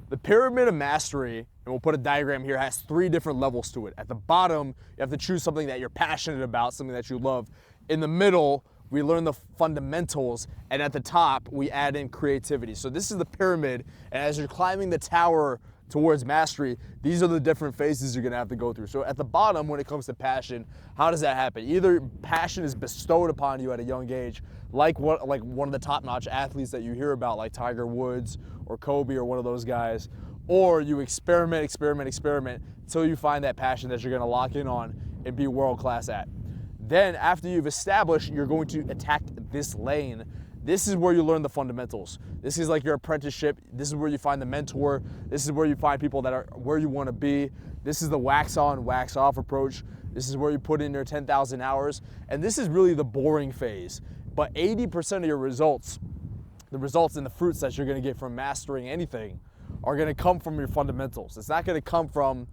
The pyramid of mastery, and we'll put a diagram here, has 3 different levels to it. At the bottom, you have to choose something that you're passionate about, something that you love. In the middle, we learn the fundamentals, and at the top, we add in creativity. So this is the pyramid, and as you're climbing the tower towards mastery, these are the different phases you're gonna have to go through. So at the bottom, when it comes to passion, how does that happen? Either passion is bestowed upon you at a young age, like one of the top-notch athletes that you hear about, like Tiger Woods or Kobe or one of those guys, or you experiment until you find that passion that you're gonna lock in on and be world-class at. Then after you've established, you're going to attack this lane. This is where you learn the fundamentals. This is like your apprenticeship. This is where you find the mentor. This is where you find people that are where you want to be. This is the wax on, wax off approach. This is where you put in your 10,000 hours. And this is really the boring phase. But 80% of your results, the results and the fruits that you're going to get from mastering anything, are going to come from your fundamentals. It's not going to come from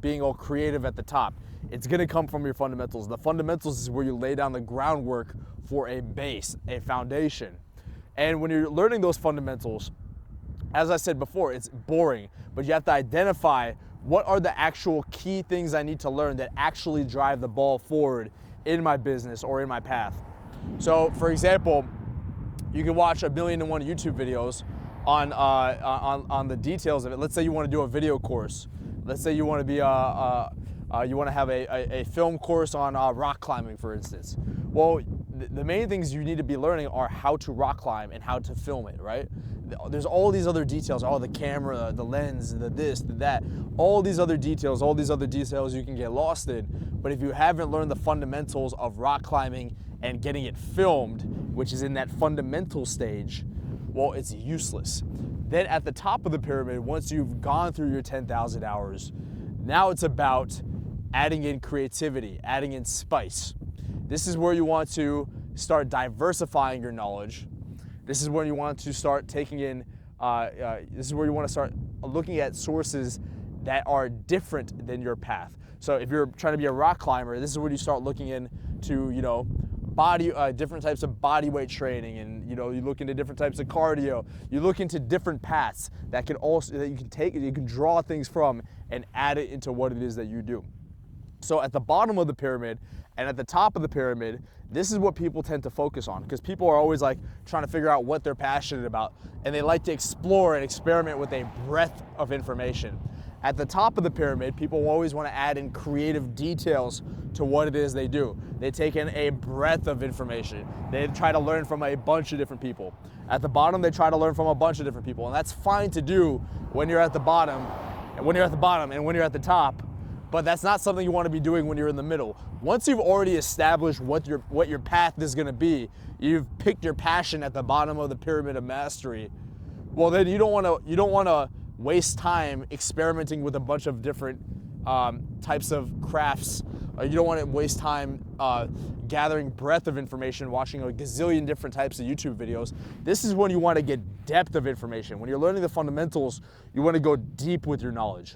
being all creative at the top. It's going to come from your fundamentals. The fundamentals is where you lay down the groundwork for a base, a foundation. And when you're learning those fundamentals, as I said before, it's boring, but you have to identify what are the actual key things I need to learn that actually drive the ball forward in my business or in my path. So for example, you can watch 1,000,001 YouTube videos on the details of it. Let's say you want to do a video course. Let's say you want to be you want to have a film course on rock climbing, for instance. Well, the main things you need to be learning are how to rock climb and how to film it, right? There's all these other details, the camera, the lens, the this, the that, all these other details you can get lost in. But if you haven't learned the fundamentals of rock climbing and getting it filmed, which is in that fundamental stage, well, it's useless. Then at the top of the pyramid, once you've gone through your 10,000 hours, now it's about adding in creativity, adding in spice. This is where you want to start diversifying your knowledge. This is where you want to start taking in, this is where you want to start looking at sources that are different than your path. So if you're trying to be a rock climber, this is where you start looking into, different types of body weight training, and you look into different types of cardio. You look into different paths that you can take, you can draw things from and add it into what it is that you do. So at the bottom of the pyramid and at the top of the pyramid, this is what people tend to focus on, because people are always like trying to figure out what they're passionate about, and they like to explore and experiment with a breadth of information. At the top of the pyramid, people always want to add in creative details to what it is they do. They take in a breadth of information. They try to learn from a bunch of different people. At the bottom, they try to learn from a bunch of different people, and that's fine to do when you're at the bottom, and when you're at the top. But that's not something you want to be doing when you're in the middle. Once you've already established what your path is going to be, you've picked your passion at the bottom of the pyramid of mastery. Well, then you don't want to waste time experimenting with a bunch of different types of crafts. You don't want to waste time gathering breadth of information, watching a gazillion different types of YouTube videos. This is when you want to get depth of information. When you're learning the fundamentals, you want to go deep with your knowledge.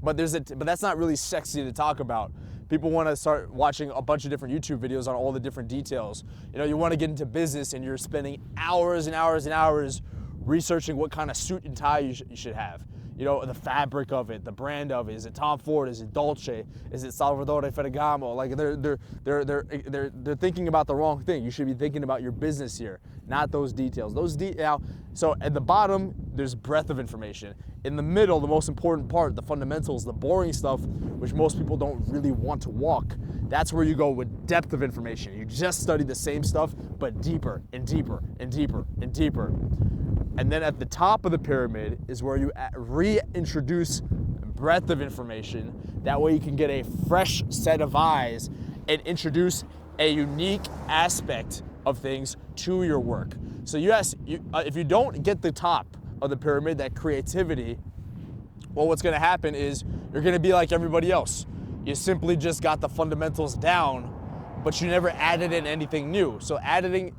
But that's not really sexy to talk about. People want to start watching a bunch of different YouTube videos on all the different details. You want to get into business, and you're spending hours and hours and hours researching what kind of suit and tie you should have. The fabric of it, the brand of it. Is it Tom Ford? Is it Dolce? Is it Salvatore Ferragamo? Like they're thinking about the wrong thing. You should be thinking about your business here, not those details. So at the bottom, there's breadth of information. In the middle, the most important part, the fundamentals, the boring stuff, which most people don't really want to walk, that's where you go with depth of information. You just study the same stuff, but deeper and deeper and deeper and deeper. And then at the top of the pyramid is where you reintroduce breadth of information. That way you can get a fresh set of eyes and introduce a unique aspect of things to your work. So if you don't get the top of the pyramid, that creativity, well, what's going to happen is you're going to be like everybody else. You simply just got the fundamentals down, but you never added in anything new. So adding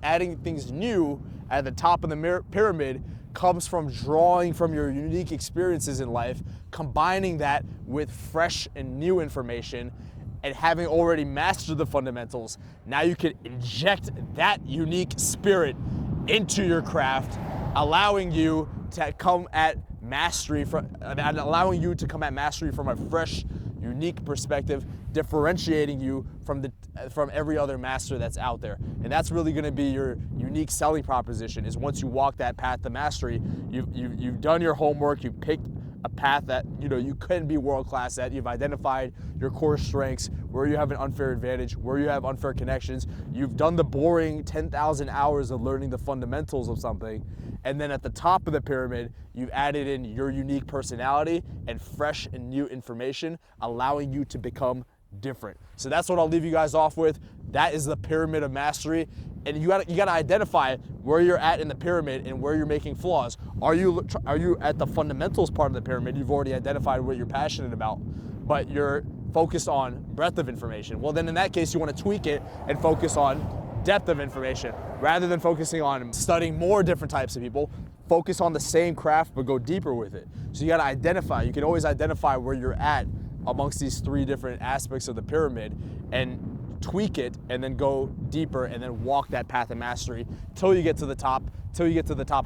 things new at the top of the pyramid comes from drawing from your unique experiences in life, combining that with fresh and new information, and having already mastered the fundamentals. Now you can inject that unique spirit into your craft, allowing you to come at mastery and allowing you to come at mastery from a fresh, unique perspective, differentiating you from every other master that's out there. And that's really going to be your unique selling proposition. Is once you walk that path to mastery, you've done your homework, you've picked a path that you couldn't be world class at. You've identified your core strengths, where you have an unfair advantage, where you have unfair connections. You've done the boring 10,000 hours of learning the fundamentals of something. And then at the top of the pyramid, you've added in your unique personality and fresh and new information, allowing you to become different. So that's what I'll leave you guys off with. That is the pyramid of mastery. And you gotta identify where you're at in the pyramid and where you're making flaws. Are you at the fundamentals part of the pyramid? You've already identified what you're passionate about, but you're focused on breadth of information. Well, then in that case, you want to tweak it and focus on depth of information. Rather than focusing on studying more different types of people, focus on the same craft but go deeper with it. So you gotta identify. You can always identify where you're at amongst these three different aspects of the pyramid and tweak it, and then go deeper and then walk that path of mastery till you get to the top,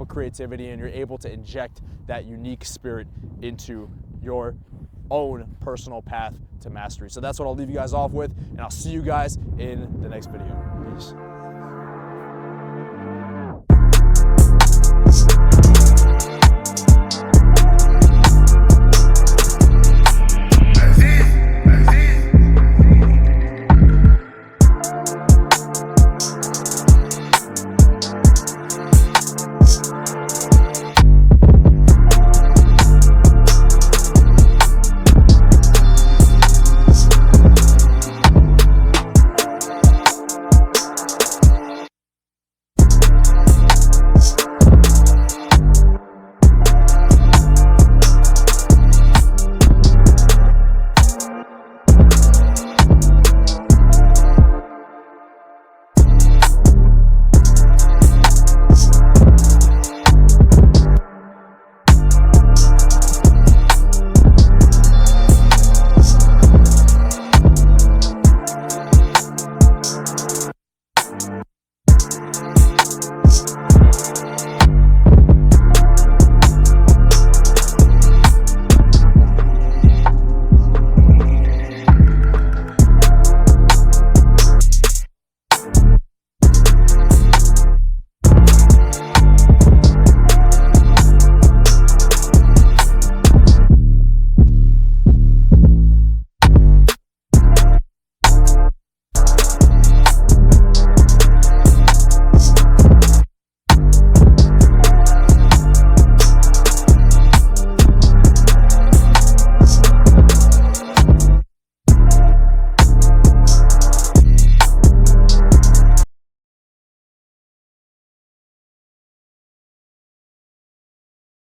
of creativity, and you're able to inject that unique spirit into your own personal path to mastery. So that's what I'll leave you guys off with, and I'll see you guys in the next video. Peace.